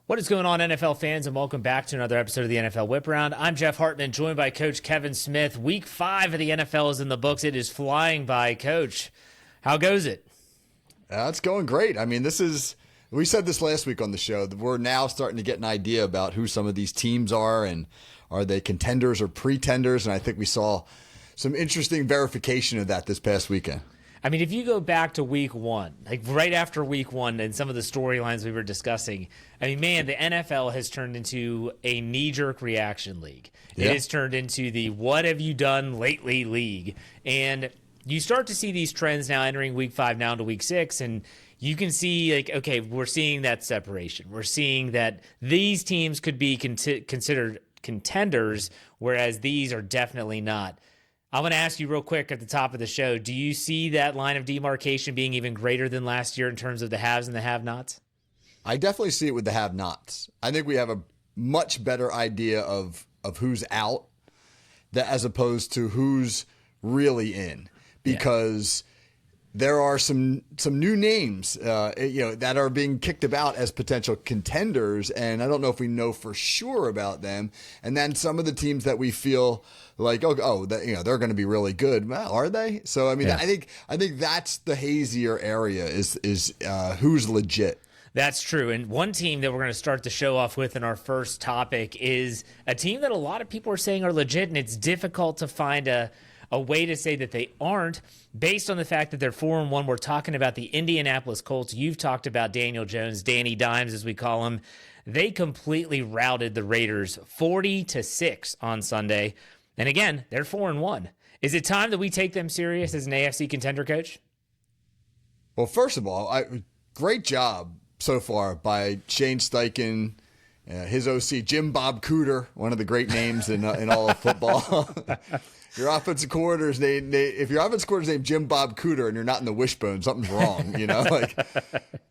What is going on, NFL fans, and welcome back to another episode of the NFL Whip Around. I'm Jeff Hartman, joined by Coach Kevin Smith. Week 5 of the NFL is in the books. It is flying by, Coach. How goes it? It's going great. I mean, we said this last week on the show, that we're now starting to get an idea about who some of these teams are, and are they contenders or pretenders? And I think we saw some interesting verification of that this past weekend. I mean, if you go back to week 1, like right after week 1 and some of the storylines we were discussing, I mean, man, the NFL has turned into a knee-jerk reaction league. It has turned into the what have you done lately league. And you start to see these trends now entering week 5 now into week 6, and you can see, like, okay, we're seeing that separation. We're seeing that these teams could be considered contenders, whereas these are definitely not. I'm going to ask you real quick at the top of the show, do you see that line of demarcation being even greater than last year in terms of the haves and the have-nots? I definitely see it with the have-nots. I think we have a much better idea of who's out as opposed to who's really in, because there are some new names, that are being kicked about as potential contenders, and I don't know if we know for sure about them. And then some of the teams that we feel like, they're going to be really good. Well, are they? So I mean, I think that's the hazier area is who's legit. That's true. And one team that we're going to start the show off with in our first topic is a team that a lot of people are saying are legit, and it's difficult to find a way to say that they aren't based on the fact that they're 4-1. We're talking about the Indianapolis Colts. You've talked about Daniel Jones, Danny Dimes, as we call him. They completely routed the Raiders 40-6 on Sunday. And again, they're 4-1. Is it time that we take them serious as an AFC contender, Coach? Well, first of all, great job so far by Shane Steichen, his OC, Jim Bob Cooter, one of the great names in all of football. Your offensive coordinator's name, if your offensive coordinator's named Jim Bob Cooter and you're not in the wishbone, something's wrong,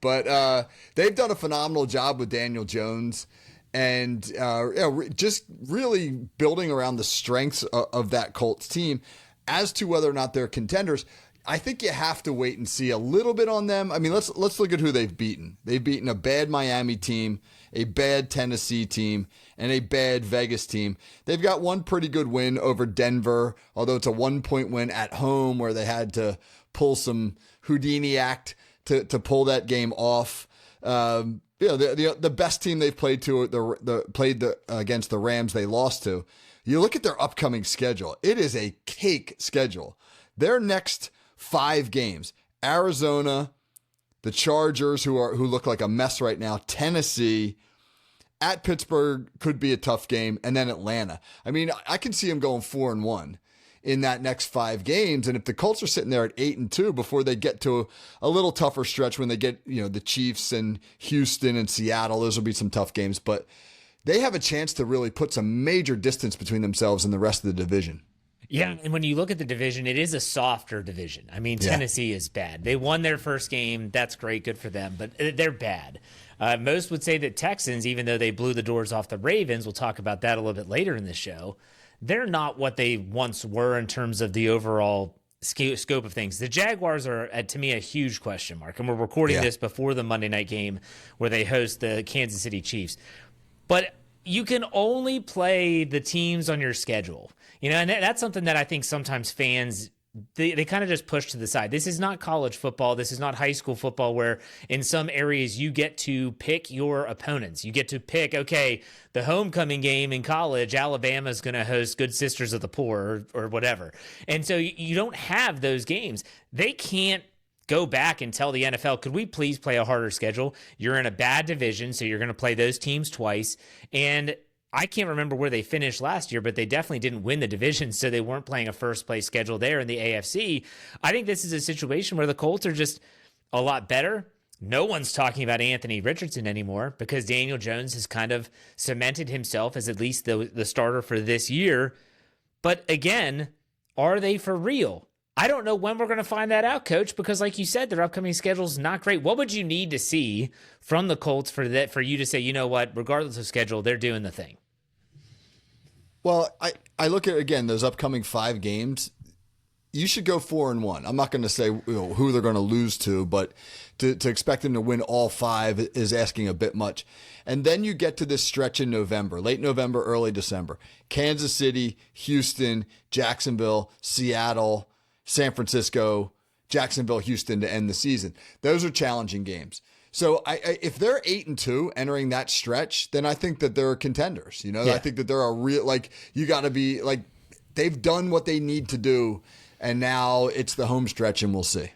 But they've done a phenomenal job with Daniel Jones, and just really building around the strengths of that Colts team. As to whether or not they're contenders, I think you have to wait and see a little bit on them. I mean, let's look at who they've beaten. They've beaten a bad Miami team, a bad Tennessee team, and a bad Vegas team. They've got one pretty good win over Denver, although it's a 1-point win at home where they had to pull some Houdini act to pull that game off. The best team they've played against the Rams they lost to. You look at their upcoming schedule. It is a cake schedule. Their next 5 games: Arizona, the Chargers, who look like a mess right now, Tennessee, at Pittsburgh could be a tough game, and then Atlanta. I mean, I can see them going 4-1 in that next 5 games. And if the Colts are sitting there at 8-2 before they get to a little tougher stretch when they get, the Chiefs and Houston and Seattle, those will be some tough games, but they have a chance to really put some major distance between themselves and the rest of the division. Yeah, and when you look at the division, it is a softer division. I mean, Tennessee is bad. They won their first game. That's great. Good for them. But they're bad. Most would say that Texans, even though they blew the doors off the Ravens, we'll talk about that a little bit later in the show, they're not what they once were in terms of the overall scope of things. The Jaguars are, to me, a huge question mark. And we're recording this before the Monday night game where they host the Kansas City Chiefs. But you can only play the teams on your schedule. And that's something that I think sometimes fans, they kind of just push to the side. This is not college football. This is not high school football where in some areas you get to pick your opponents. You get to pick, okay, the homecoming game in college, Alabama's going to host Good Sisters of the Poor or whatever. And so you don't have those games. They can't go back and tell the NFL, could we please play a harder schedule? You're in a bad division, so you're going to play those teams twice. And I can't remember where they finished last year, but they definitely didn't win the division, so they weren't playing a first-place schedule there in the AFC. I think this is a situation where the Colts are just a lot better. No one's talking about Anthony Richardson anymore because Daniel Jones has kind of cemented himself as at least the starter for this year. But again, are they for real? I don't know when we're going to find that out, Coach, because like you said, their upcoming schedule is not great. What would you need to see from the Colts for you to say, you know what, regardless of schedule, they're doing the thing? Well, I look at, again, those upcoming 5 games. you should go 4-1. I'm not going to say who they're going to lose to, but to expect them to win all 5 is asking a bit much. And then you get to this stretch in November, late November, early December. Kansas City, Houston, Jacksonville, Seattle, San Francisco, Jacksonville, Houston to end the season. Those are challenging games. So if they're 8-2 entering that stretch, then I think that they're contenders. I think that they're a real, you got to be they've done what they need to do, and now it's the home stretch, and we'll see.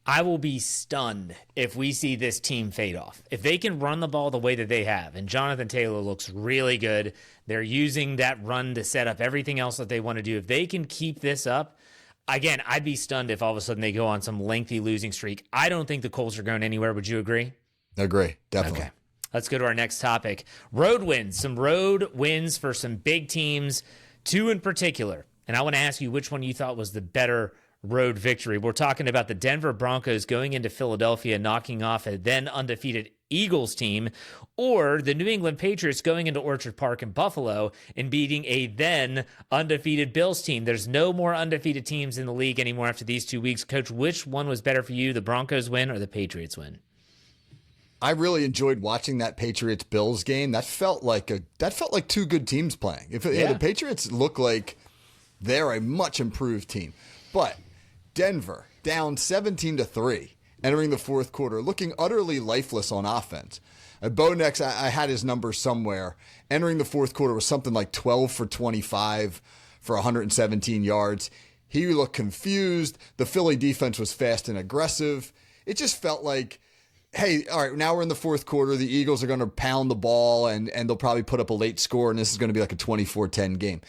I will be stunned if we see this team fade off. If they can run the ball the way that they have, and Jonathan Taylor looks really good, they're using that run to set up everything else that they want to do. If they can keep this up, again, I'd be stunned if all of a sudden they go on some lengthy losing streak. I don't think the Colts are going anywhere. Would you agree? Agree, definitely. Okay. Let's go to our next topic. Road wins. Some road wins for some big teams, 2 in particular. And I want to ask you which one you thought was the better road victory. We're talking about the Denver Broncos going into Philadelphia, knocking off a then undefeated Eagles team, or the New England Patriots going into Orchard Park in Buffalo and beating a then undefeated Bills team. There's no more undefeated teams in the league anymore after these 2 weeks. Coach, which one was better for you, the Broncos win or the Patriots win? I really enjoyed watching that Patriots-Bills game. That felt like 2 good teams playing. The Patriots look like they're a much improved team. But Denver down 17-3 entering the fourth quarter, looking utterly lifeless on offense. Bo Nix, I had his numbers somewhere. Entering the fourth quarter was something like 12 for 25 for 117 yards. He looked confused. The Philly defense was fast and aggressive. It just felt like, hey, all right, now we're in the fourth quarter. The Eagles are going to pound the ball, and they'll probably put up a late score, and this is going to be like a 24-10 game.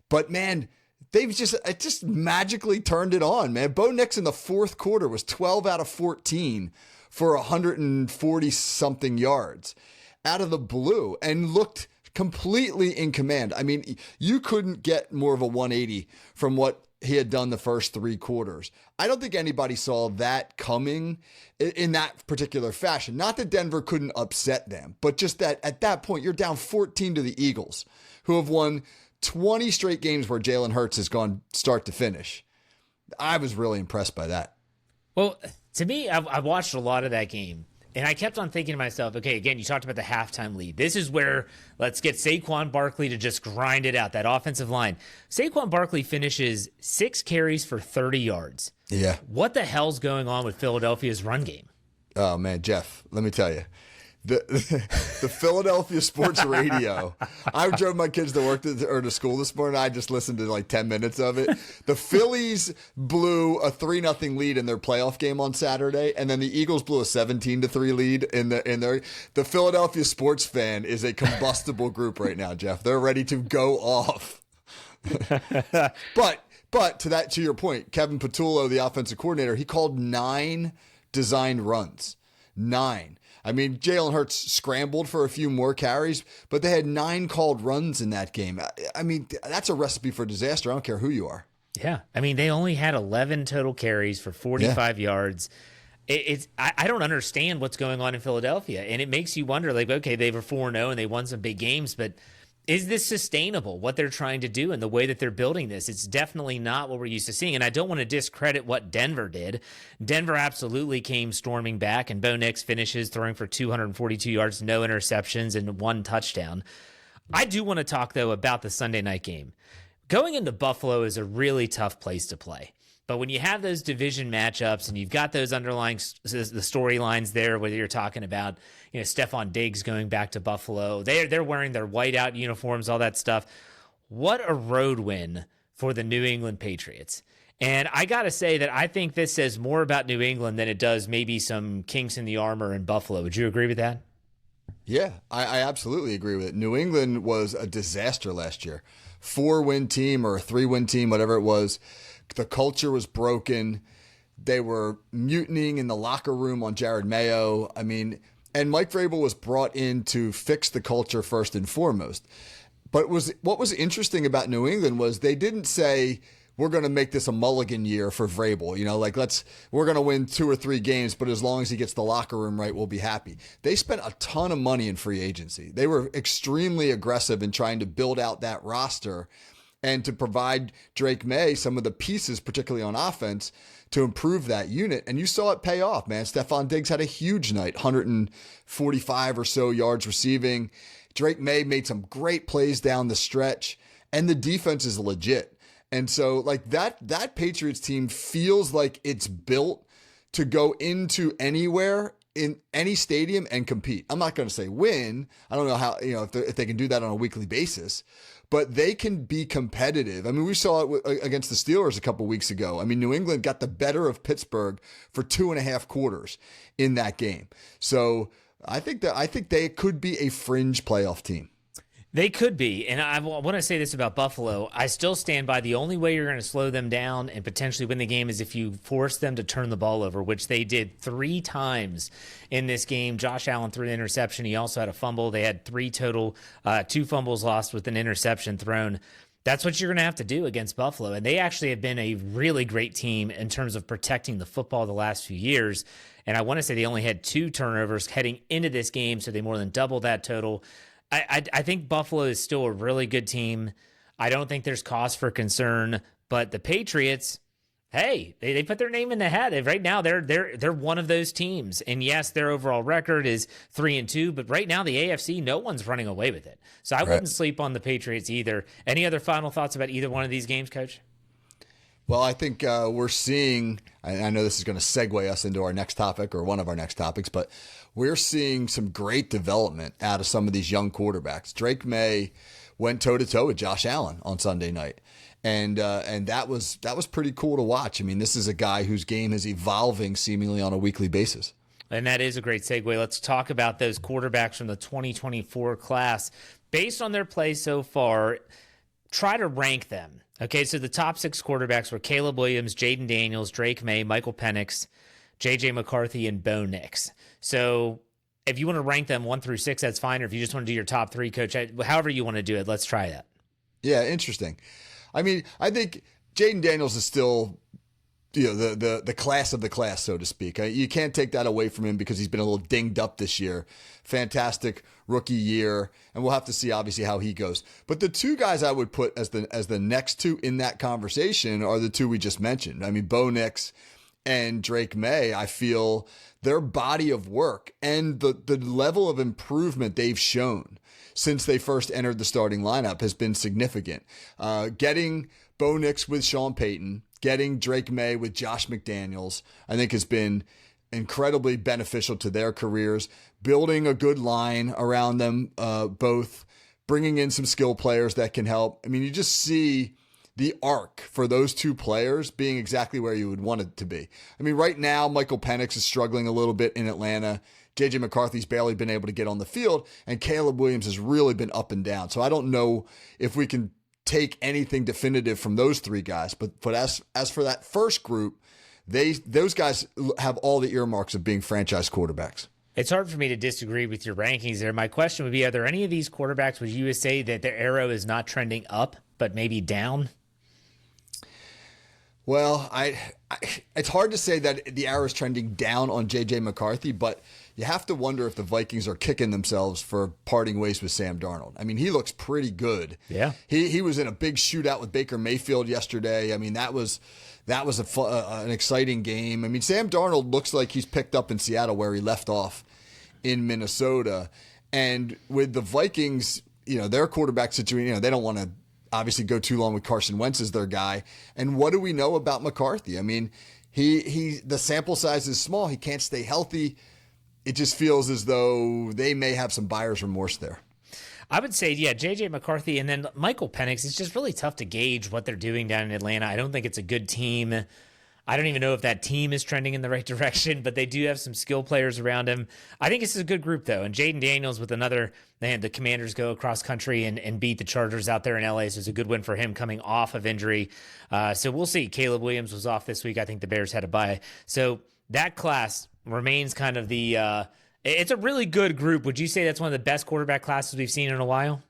But, man, it just magically turned it on, man. Bo Nix in the fourth quarter was 12 out of 14 for 140-something yards out of the blue and looked completely in command. I mean, you couldn't get more of a 180 from what he had done the first 3 quarters. I don't think anybody saw that coming in that particular fashion. Not that Denver couldn't upset them, but just that at that point, you're down 14 to the Eagles, who have won 20 straight games where Jalen Hurts has gone start to finish. I was really impressed by that. Well, to me, I watched a lot of that game, and I kept on thinking to myself, okay, again, you talked about the halftime lead. This is where let's get Saquon Barkley to just grind it out, that offensive line. Saquon Barkley finishes 6 carries for 30 yards. Yeah. What the hell's going on with Philadelphia's run game? Oh, man, Jeff, let me tell you. The Philadelphia sports radio. I drove my kids to work to school this morning. I just listened to like 10 minutes of it. The Phillies blew a 3-0 lead in their playoff game on Saturday, and then the Eagles blew a 17-3 lead in the Philadelphia sports fan is a combustible group right now, Jeff. They're ready to go off. But to your point, Kevin Patullo, the offensive coordinator, he called 9 designed runs. 9. I mean, Jalen Hurts scrambled for a few more carries, but they had 9 called runs in that game. I mean, that's a recipe for disaster. I don't care who you are. Yeah. I mean, they only had 11 total carries for 45 yards. I don't understand what's going on in Philadelphia, and it makes you wonder, like, okay, they were 4-0 and they won some big games, but is this sustainable, what they're trying to do and the way that they're building this? It's definitely not what we're used to seeing. And I don't want to discredit what Denver did. Denver absolutely came storming back, and Bo Nix finishes throwing for 242 yards, no interceptions, and 1 touchdown. I do want to talk, though, about the Sunday night game. Going into Buffalo is a really tough place to play. But when you have those division matchups and you've got those underlying the storylines there, whether you're talking about, Stephon Diggs going back to Buffalo, they're wearing their whiteout uniforms, all that stuff. What a road win for the New England Patriots. And I got to say that I think this says more about New England than it does maybe some kinks in the armor in Buffalo. Would you agree with that? Yeah, I absolutely agree with it. New England was a disaster last year. 4-win team or a 3-win team, whatever it was. The culture was broken. They were mutinying in the locker room on Jared Mayo. I mean, and Mike Vrabel was brought in to fix the culture first and foremost. But what was interesting about New England was they didn't say, we're going to make this a mulligan year for Vrabel. We're going to win 2 or 3 games, but as long as he gets the locker room right, we'll be happy. They spent a ton of money in free agency. They were extremely aggressive in trying to build out that roster. and to provide Drake May some of the pieces, particularly on offense, to improve that unit. And you saw it pay off, man. Stephon Diggs had a huge night, 145 or so yards receiving. Drake May made some great plays down the stretch, and the defense is legit. And so like that Patriots team feels like it's built to go into anywhere in any stadium and compete. I'm not going to say win. I don't know how, if they can do that on a weekly basis, but they can be competitive. I mean, we saw it against the Steelers a couple weeks ago. I mean, New England got the better of Pittsburgh for 2.5 quarters in that game. So I think they could be a fringe playoff team. They could be. And I want to say this about Buffalo. I still stand by the only way you're going to slow them down and potentially win the game is if you force them to turn the ball over, which they did 3 times in this game. Josh Allen threw an interception. He also had a fumble. They had 3 total, 2 fumbles lost with an interception thrown. That's what you're going to have to do against Buffalo. And they actually have been a really great team in terms of protecting the football the last few years. And I want to say they only had 2 turnovers heading into this game, so they more than doubled that total. I think Buffalo is still a really good team. I don't think there's cause for concern, but the Patriots, hey, they put their name in the hat. Right now, they're one of those teams. And yes, their overall record is 3-2, but right now the AFC, no one's running away with it. So I wouldn't sleep on the Patriots either. Any other final thoughts about either one of these games, Coach? Well, I think we're seeing, I know this is going to segue us into our next topic or one of our next topics, but we're seeing some great development out of some of these young quarterbacks. Drake May went toe-to-toe with Josh Allen on Sunday night. And that was pretty cool to watch. I mean, this is a guy whose game is evolving seemingly on a weekly basis. And that is a great segue. Let's talk about those quarterbacks from the 2024 class. Based on their play so far, try to rank them. Okay, so the top 6 quarterbacks were Caleb Williams, Jaden Daniels, Drake May, Michael Penix, J.J. McCarthy, and Bo Nix. So if you want to rank them 1 through 6, that's fine. Or if you just want to do your top 3, Coach, however you want to do it, let's try that. Yeah, interesting. I mean, I think Jaden Daniels is still, the class of the class, so to speak. You can't take that away from him because he's been a little dinged up this year. Fantastic rookie year, and we'll have to see obviously how he goes. But the 2 guys I would put as the next 2 in that conversation are the 2 we just mentioned. I mean, Bo Nix and Drake May. I feel their body of work and the level of improvement they've shown since they first entered the starting lineup has been significant. Getting Bo Nix with Sean Payton, getting Drake May with Josh McDaniels, I think has been incredibly beneficial to their careers. Building a good line around them, both bringing in some skill players that can help. I mean, you just see the arc for those 2 players being exactly where you would want it to be. I mean, right now, Michael Penix is struggling a little bit in Atlanta. J.J. McCarthy's barely been able to get on the field, and Caleb Williams has really been up and down. So I don't know if we can take anything definitive from those 3 guys. But as for that first group, those guys have all the earmarks of being franchise quarterbacks. It's hard for me to disagree with your rankings there. My question would be, are there any of these quarterbacks would you say that their arrow is not trending up, but maybe down? Well, it's hard to say that the arrow is trending down on J.J. McCarthy, but you have to wonder if the Vikings are kicking themselves for parting ways with Sam Darnold. I mean, he looks pretty good. Yeah. He was in a big shootout with Baker Mayfield yesterday. I mean, that was an exciting game. I mean, Sam Darnold looks like he's picked up in Seattle where he left off in Minnesota. And with the Vikings, their quarterback situation, they don't want to obviously go too long with Carson Wentz as their guy. And what do we know about McCarthy? I mean, the sample size is small. He can't stay healthy. It just feels as though they may have some buyer's remorse there. I would say, yeah, J.J. McCarthy and then Michael Penix. It's just really tough to gauge what they're doing down in Atlanta. I don't think it's a good team. I don't even know if that team is trending in the right direction, but they do have some skill players around him. I think this is a good group, though. And Jaden Daniels with another, man, the Commanders go across country and beat the Chargers out there in L.A., so it's a good win for him coming off of injury. So we'll see. Caleb Williams was off this week. I think the Bears had a bye. So that class remains kind of it's a really good group. Would you say that's one of the best quarterback classes we've seen in a while?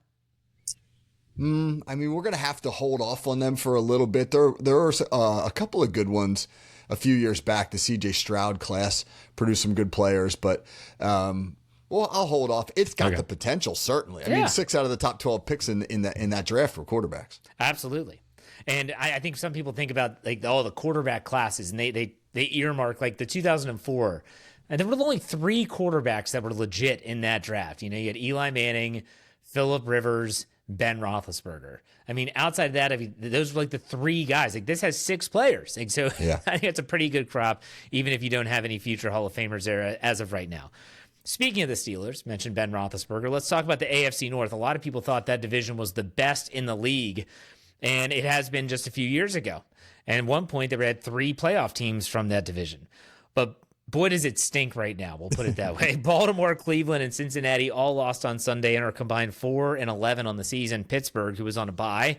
I mean, we're going to have to hold off on them for a little bit. There are a couple of good ones a few years back. The C.J. Stroud class produced some good players, but Well, I'll hold off. It's got the potential, certainly. I mean, 6 out of the top 12 picks in that draft for quarterbacks. Absolutely. And I think some people think about like all the quarterback classes, and they earmark like the 2004, and there were only 3 quarterbacks that were legit in that draft. You know, you had Eli Manning, Phillip Rivers, Ben Roethlisberger. I mean, outside of that, I mean, those were like the 3 guys. Like this has 6 players. Like, so I think it's a pretty good crop, even if you don't have any future Hall of Famers there as of right now. Speaking of the Steelers, mentioned Ben Roethlisberger, let's talk about the AFC North. A lot of people thought that division was the best in the league, and it has been just a few years ago. And at one point, they had 3 playoff teams from that division. But boy, does it stink right now. We'll put it that way. Baltimore, Cleveland, and Cincinnati all lost on Sunday and are combined 4-11 on the season. Pittsburgh, who was on a bye,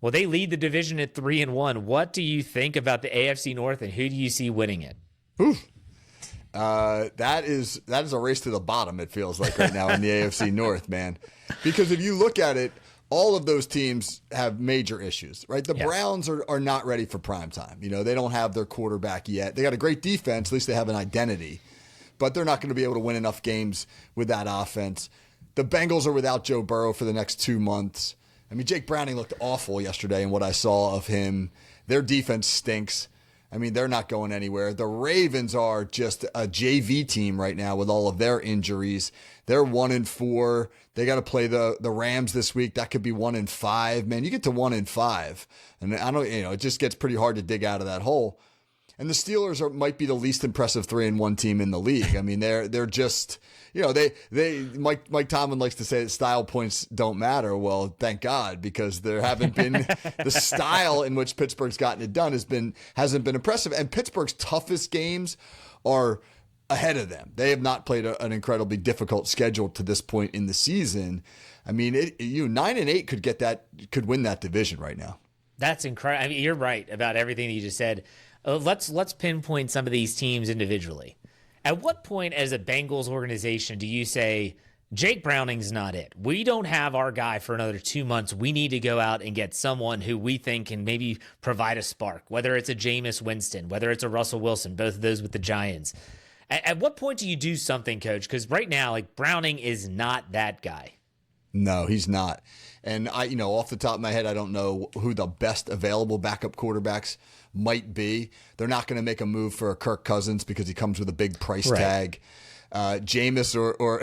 well, they lead the division at 3-1. What do you think about the AFC North, and who do you see winning it? Oof. That is a race to the bottom, it feels like right now in the AFC North, man. Because if you look at it, all of those teams have major issues, right? The Browns are not ready for prime time. You know, they don't have their quarterback yet. They got a great defense, at least they have an identity, but they're not going to be able to win enough games with that offense. The Bengals are without Joe Burrow for the next 2 months. I mean, Jake Browning looked awful yesterday in what I saw of him. Their defense stinks. I mean, they're not going anywhere. The Ravens are just a JV team right now with all of their injuries. They're 1-4. They got to play the Rams this week. That could be 1-5. Man, you get to 1-5, and I don't, you know, it just gets pretty hard to dig out of that hole. And the Steelers might be the least impressive 3-1 team in the league. I mean, they're just, you know, Mike Tomlin likes to say that style points don't matter. Well, thank God, because there haven't been the style in which Pittsburgh's gotten it done hasn't been impressive. And Pittsburgh's toughest games are ahead of them. They have not played an incredibly difficult schedule to this point in the season. I mean, 9-8 could win that division right now. That's incredible. I mean, you're right about everything that you just said. Let's pinpoint some of these teams individually. At what point as a Bengals organization do you say, Jake Browning's not it? We don't have our guy for another 2 months. We need to go out and get someone who we think can maybe provide a spark, whether it's a Jameis Winston, whether it's a Russell Wilson, both of those with the Giants. At what point do you do something, Coach? Because right now, like, Browning is not that guy. No, he's not. And off the top of my head, I don't know who the best available backup quarterbacks might be. They're not going to make a move for a Kirk Cousins because he comes with a big price tag. Jameis or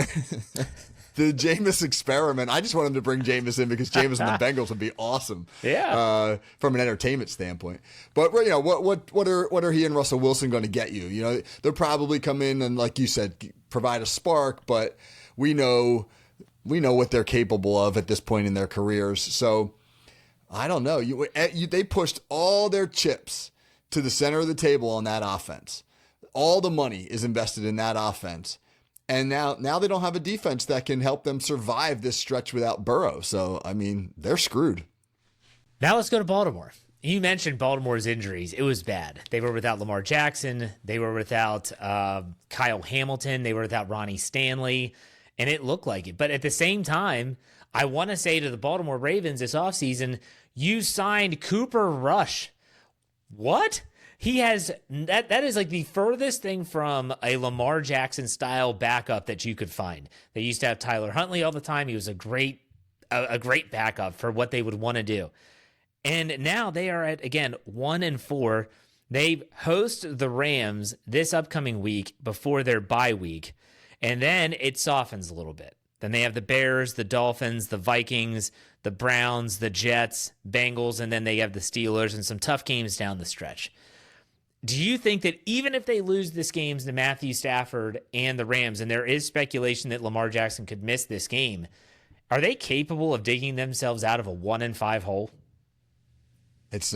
the Jameis experiment. I just want him to bring Jameis in because Jameis and the Bengals would be awesome. Yeah. From an entertainment standpoint. But what are he and Russell Wilson going to get you? You know, they'll probably come in and, like you said, provide a spark, but we know what they're capable of at this point in their careers. So I don't know. They pushed all their chips to the center of the table on that offense. All the money is invested in that offense. And now they don't have a defense that can help them survive this stretch without Burrow. So, I mean, they're screwed. Now let's go to Baltimore. You mentioned Baltimore's injuries. It was bad. They were without Lamar Jackson. They were without Kyle Hamilton. They were without Ronnie Stanley. And it looked like it. But at the same time, I want to say to the Baltimore Ravens this offseason, you signed Cooper Rush. What? He has that is like the furthest thing from a Lamar Jackson style backup that you could find. They used to have Tyler Huntley all the time. He was a great backup for what they would want to do. And now they are at, again, 1-4. They host the Rams this upcoming week before their bye week. And then it softens a little bit. Then they have the Bears, the Dolphins, the Vikings, the Browns, the Jets, Bengals, and then they have the Steelers and some tough games down the stretch. Do you think that even if they lose this games to Matthew Stafford and the Rams, and there is speculation that Lamar Jackson could miss this game, are they capable of digging themselves out of a 1-5 hole? It's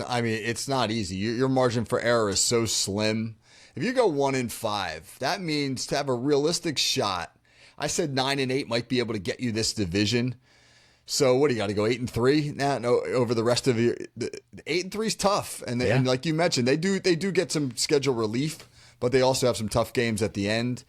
not easy. Your margin for error is so slim. If you go 1-5, that means to have a realistic shot. I said 9-8 might be able to get you this division. So what do you got to go 8-3 now? No, over the rest of your 8-3 is tough, and like you mentioned, they do get some schedule relief, but they also have some tough games at the end.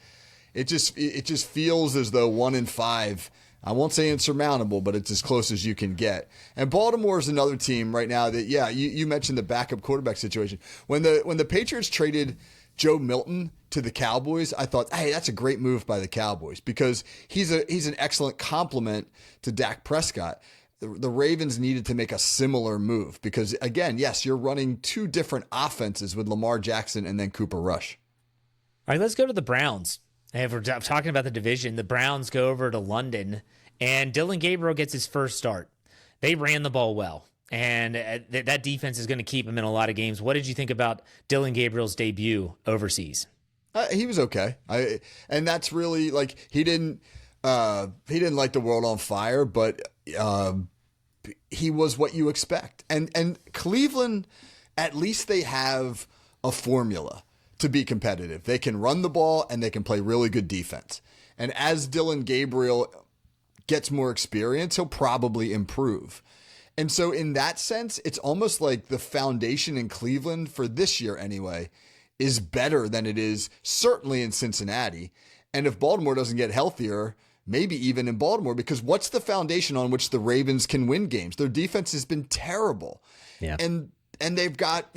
It just feels as though 1-5. I won't say insurmountable, but it's as close as you can get. And Baltimore is another team right now that, you mentioned the backup quarterback situation. When the Patriots traded Joe Milton to the Cowboys, I thought, hey, that's a great move by the Cowboys because he's an excellent complement to Dak Prescott. The Ravens needed to make a similar move because, again, yes, you're running two different offenses with Lamar Jackson and then Cooper Rush. All right, let's go to the Browns. And if we're talking about the division, the Browns go over to London, and Dylan Gabriel gets his first start. They ran the ball well, and that defense is going to keep him in a lot of games. What did you think about Dylan Gabriel's debut overseas? He was okay. And that's really like he didn't light the world on fire, but he was what you expect. And Cleveland, at least they have a formula to be competitive. They can run the ball and they can play really good defense. And as Dylan Gabriel gets more experience, he'll probably improve. And so in that sense, it's almost like the foundation in Cleveland for this year anyway is better than it is certainly in Cincinnati. And if Baltimore doesn't get healthier, maybe even in Baltimore, because what's the foundation on which the Ravens can win games? Their defense has been terrible. Yeah. And they've got,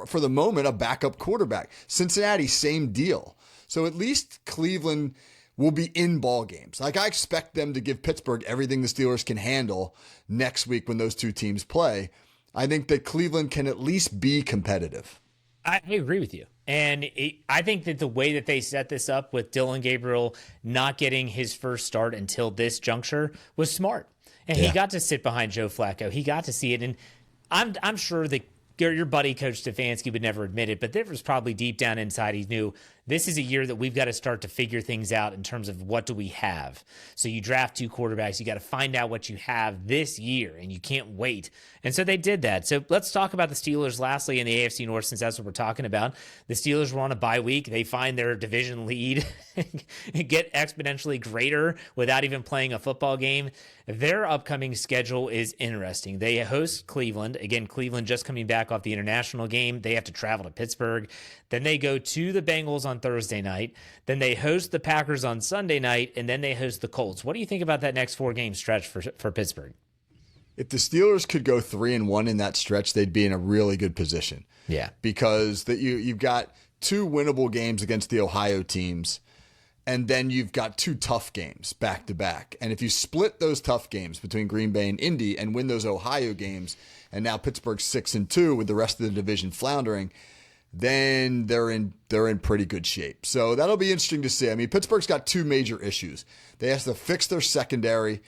for the moment, a backup quarterback. Cincinnati, same deal. So at least Cleveland will be in ball games. Like I expect them to give Pittsburgh everything the Steelers can handle next week when those two teams play. I think that Cleveland can at least be competitive. I agree with you. And I think that the way that they set this up with Dylan Gabriel not getting his first start until this juncture was smart. And he got to sit behind Joe Flacco. He got to see it. And I'm sure that your buddy, Coach Stefanski, would never admit it, but there was probably deep down inside he knew this is a year that we've got to start to figure things out in terms of what do we have. So you draft two quarterbacks, you got to find out what you have this year, and you can't wait. And so they did that. So let's talk about the Steelers lastly in the AFC North, since that's what we're talking about. The Steelers were on a bye week. They find their division lead get exponentially greater without even playing a football game. Their upcoming schedule is interesting. They host Cleveland. Again, Cleveland just coming back off the international game. They have to travel to Pittsburgh. Then they go to the Bengals on Thursday night. Then they host the Packers on Sunday night, and then they host the Colts. What do you think about that next 4-game stretch for Pittsburgh? If the Steelers could go 3-1 in that stretch, they'd be in a really good position. Yeah. Because you've got two winnable games against the Ohio teams, and then you've got two tough games back to back. And if you split those tough games between Green Bay and Indy and win those Ohio games, and now Pittsburgh's 6-2 with the rest of the division floundering, then they're in pretty good shape. So that'll be interesting to see. I mean, Pittsburgh's got two major issues. They have to fix their secondary.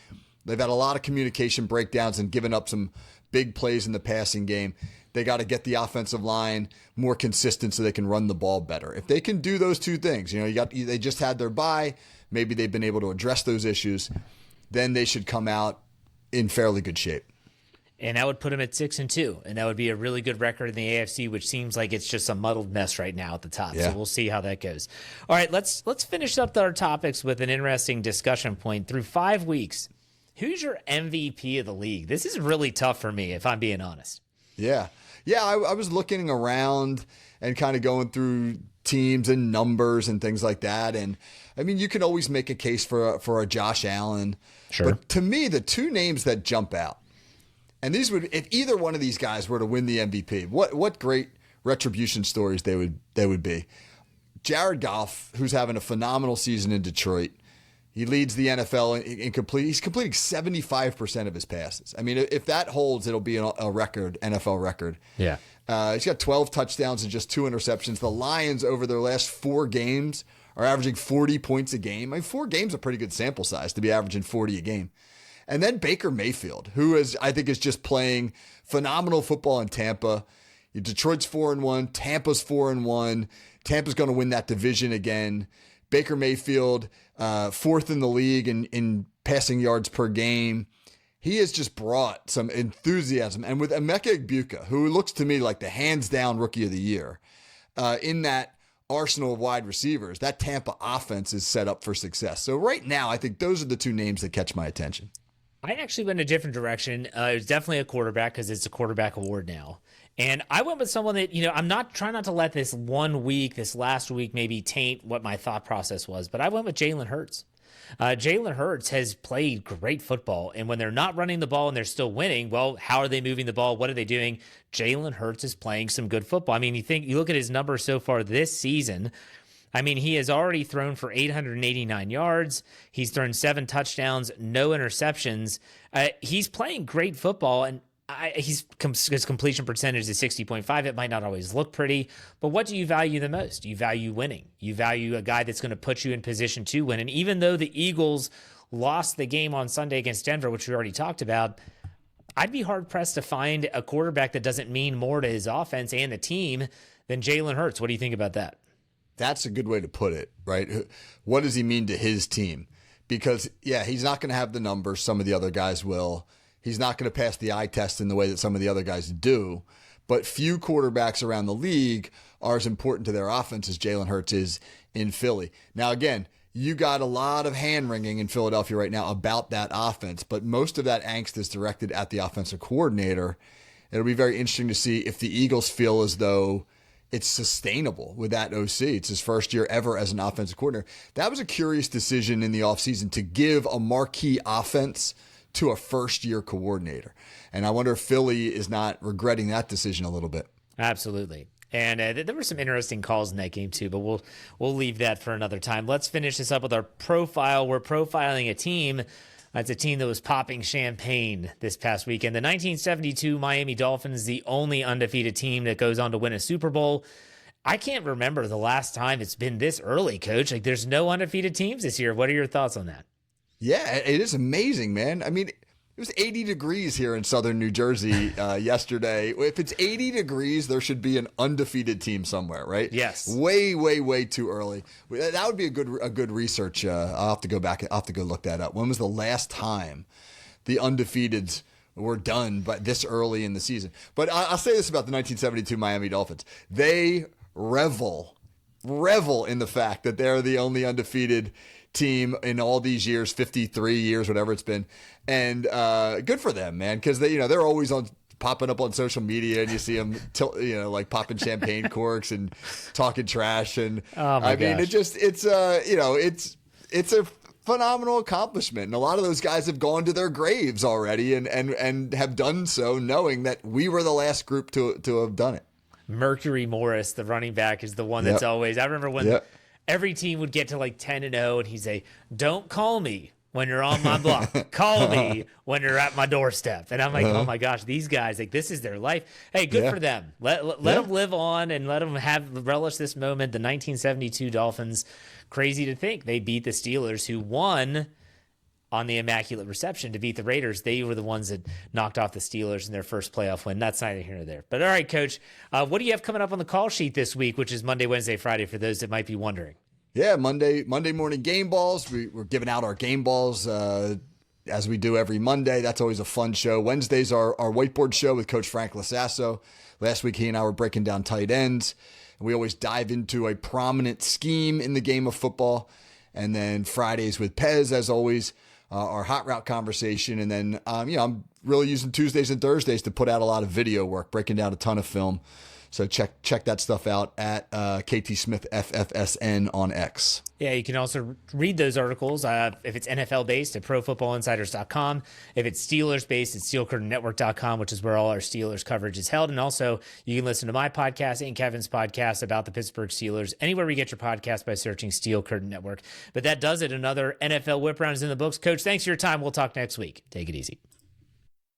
They've had a lot of communication breakdowns and given up some big plays in the passing game. They got to get the offensive line more consistent so they can run the ball better. If they can do those two things, they just had their bye. Maybe they've been able to address those issues. Then they should come out in fairly good shape. And that would put them at 6-2, and that would be a really good record in the AFC, which seems like it's just a muddled mess right now at the top. Yeah. So we'll see how that goes. All right, let's finish up our topics with an interesting discussion point. Through 5 weeks, who's your MVP of the league? This is really tough for me, if I'm being honest. Yeah. I was looking around and kind of going through teams and numbers and things like that. And I mean, you can always make a case for a Josh Allen. Sure. But to me, the two names that jump out, and these would, if either one of these guys were to win the MVP, what great retribution stories they would be. Jared Goff, who's having a phenomenal season in Detroit. He leads the NFL he's completing 75% of his passes. I mean, if that holds, it'll be a record, NFL record. Yeah. He's got 12 touchdowns and just 2 interceptions. The Lions, over their last 4 games, are averaging 40 points a game. I mean, 4 games are a pretty good sample size to be averaging 40 a game. And then Baker Mayfield, who I think is just playing phenomenal football in Tampa. Detroit's 4-1, Tampa's 4-1. Tampa's going to win that division again. Baker Mayfield, 4th in the league in passing yards per game. He has just brought some enthusiasm. And with Emeka Egbuka, who looks to me like the hands-down rookie of the year, in that arsenal of wide receivers, that Tampa offense is set up for success. So right now, I think those are the two names that catch my attention. I actually went a different direction. It was definitely a quarterback because it's a quarterback award now. And I went with someone that, I'm trying not to let this last week maybe taint what my thought process was, but I went with Jalen Hurts. Jalen Hurts has played great football. And when they're not running the ball and they're still winning, well, how are they moving the ball? What are they doing? Jalen Hurts is playing some good football. I mean, you look at his numbers so far this season. I mean, he has already thrown for 889 yards. He's thrown 7 touchdowns, no interceptions. He's playing great football, and his completion percentage is 60.5. It might not always look pretty, but what do you value the most? You value winning. You value a guy that's going to put you in position to win. And even though the Eagles lost the game on Sunday against Denver, which we already talked about, I'd be hard-pressed to find a quarterback that doesn't mean more to his offense and the team than Jalen Hurts. What do you think about that? That's a good way to put it, right? What does he mean to his team? Because, yeah, he's not going to have the numbers some of the other guys will. He's not going to pass the eye test in the way that some of the other guys do. But few quarterbacks around the league are as important to their offense as Jalen Hurts is in Philly. Now, again, you got a lot of hand-wringing in Philadelphia right now about that offense, but most of that angst is directed at the offensive coordinator. It'll be very interesting to see if the Eagles feel as though it's sustainable with that OC. It's his first year ever as an offensive coordinator. That was a curious decision in the offseason to give a marquee offense to a first-year coordinator. And I wonder if Philly is not regretting that decision a little bit. Absolutely. And there were some interesting calls in that game too, but we'll leave that for another time. Let's finish this up with our profile. We're profiling a team. It's a team that was popping champagne this past weekend. The 1972 Miami Dolphins, the only undefeated team that goes on to win a Super Bowl. I can't remember the last time it's been this early, Coach. Like, there's no undefeated teams this year. What are your thoughts on that? Yeah, it is amazing, man. I mean, it was 80 degrees here in southern New Jersey yesterday. If it's 80 degrees, there should be an undefeated team somewhere, right? Yes. Way, way, way too early. That would be a good research. I'll have to go back. I'll have to go look that up. When was the last time the undefeateds were done but this early in the season? But I'll say this about the 1972 Miami Dolphins. They revel in the fact that they're the only undefeated team in all these years, 53 years, whatever it's been. And good for them, man, because they're always popping up on social media, and you see them like popping champagne corks and talking trash. And I mean, it's a phenomenal accomplishment. And a lot of those guys have gone to their graves already and have done so knowing that we were the last group to have done it. Mercury Morris, the running back, is the one that's always, I remember when every team would get to like 10-0 and he'd say, "Don't call me when you're on my block. Call me when you're at my doorstep." And I'm like, oh my gosh, these guys, like, this is their life. Hey, good for them. Let them live on and let them relish this moment. The 1972 Dolphins, crazy to think they beat the Steelers, who won on the Immaculate Reception to beat the Raiders. They were the ones that knocked off the Steelers in their first playoff win. That's neither here nor there. But all right, Coach, what do you have coming up on the call sheet this week, which is Monday, Wednesday, Friday, for those that might be wondering? Yeah, Monday morning game balls. We're giving out our game balls as we do every Monday. That's always a fun show. Wednesday's our whiteboard show with Coach Frank Lasasso. Last week, he and I were breaking down tight ends. We always dive into a prominent scheme in the game of football. And then Fridays with Pez, as always, our hot route conversation. And then, I'm really using Tuesdays and Thursdays to put out a lot of video work, breaking down a ton of film. So check that stuff out at KT Smith FFSN on X. Yeah, you can also read those articles if it's NFL based at ProFootballInsiders.com. If it's Steelers based, it's SteelCurtainNetwork.com, which is where all our Steelers coverage is held. And also, you can listen to my podcast and Kevin's podcast about the Pittsburgh Steelers anywhere we get your podcast by searching Steel Curtain Network. But that does it. Another NFL Whip Round is in the books. Coach, thanks for your time. We'll talk next week. Take it easy.